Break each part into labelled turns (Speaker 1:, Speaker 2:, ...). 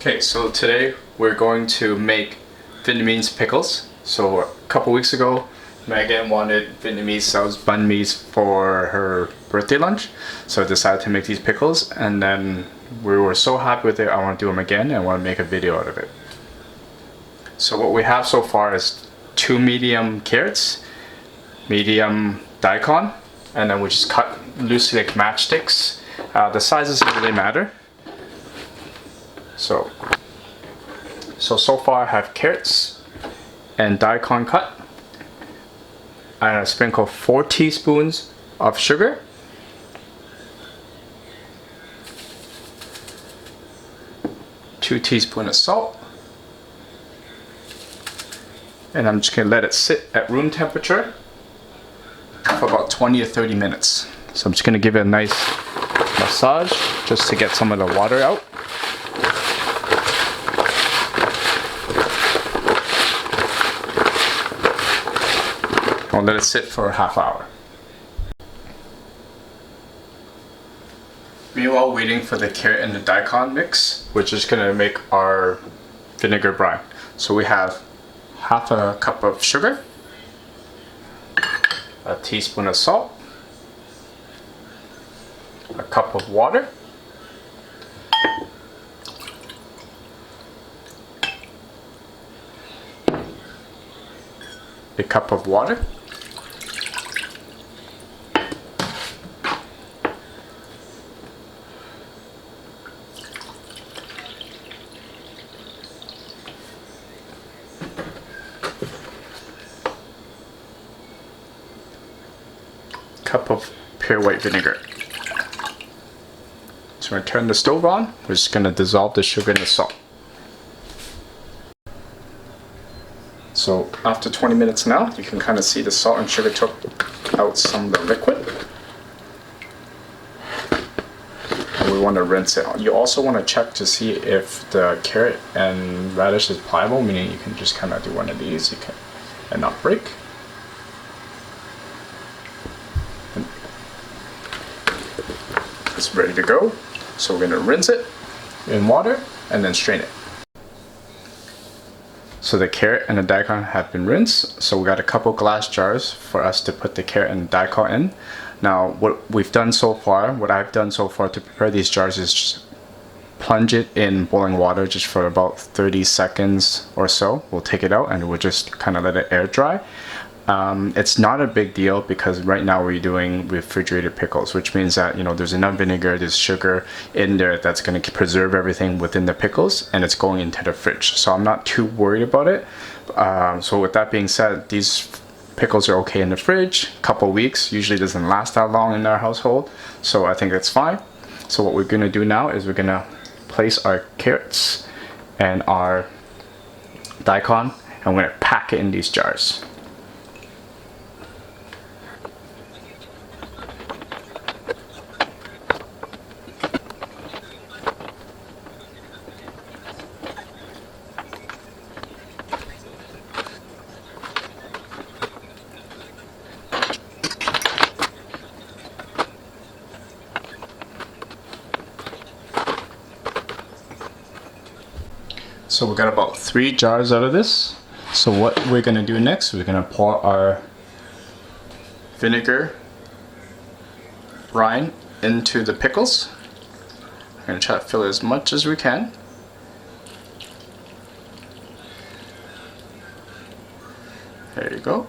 Speaker 1: Okay, so today we're going to make Vietnamese pickles. So a couple weeks ago, Megan wanted Vietnamese-style banh mi's for her birthday lunch. So I decided to make these pickles, and then we were so happy with it, I want to do them again and I want to make a video out of it. So what we have so far is 2 medium carrots, medium daikon, and then we just cut loosely like matchsticks. The size doesn't really matter. So far I have carrots and daikon cut, and I sprinkle 4 teaspoons of sugar, two teaspoons of salt, and I'm just going to let it sit at room temperature for about 20 to 30 minutes. So I'm just going to give it a nice massage just to get some of the water out. I'll let it sit for a half hour. Meanwhile, waiting for the carrot and the daikon mix, we're just gonna make our vinegar brine. So we have half a cup of sugar, a teaspoon of salt, a cup of water, a cup of water, cup of pure white vinegar. So we're going to turn the stove on. We're just going to dissolve the sugar and the salt. So after 20 minutes now, you can kind of see the salt and sugar took out some of the liquid. And we want to rinse it. You also want to check to see if the carrot and radish is pliable, meaning you can just kind of do one of these and not break. It's ready to go. So we're going to rinse it in water and then strain it. So the carrot and the daikon have been rinsed. So we got a couple glass jars for us to put the carrot and the daikon in. Now what I've done so far to prepare these jars is just plunge it in boiling water just for about 30 seconds or so. We'll take it out and we'll just kind of let it air dry. It's not a big deal because right now we're doing refrigerated pickles, which means that, you know, there's enough vinegar, there's sugar in there that's going to preserve everything within the pickles, and it's going into the fridge. So I'm not too worried about it. So with that being said, these pickles are okay in the fridge. A couple weeks, usually doesn't last that long in our household. So I think that's fine. So what we're going to do now is we're going to place our carrots and our daikon, and we're going to pack it in these jars. So we got about 3 jars out of this. So what we're going to do next, we're going to pour our vinegar brine into the pickles. We're going to try to fill it as much as we can. There you go.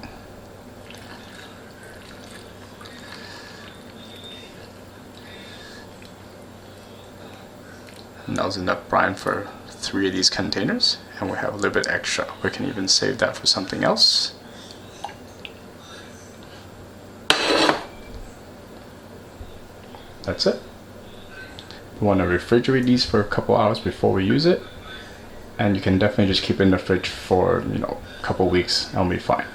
Speaker 1: And that was enough brine for 3 of these containers, and we have a little bit extra. We can even save that for something else. That's it. We want to refrigerate these for a couple hours before we use it, and you can definitely just keep it in the fridge for, you know, a couple weeks and it'll be fine.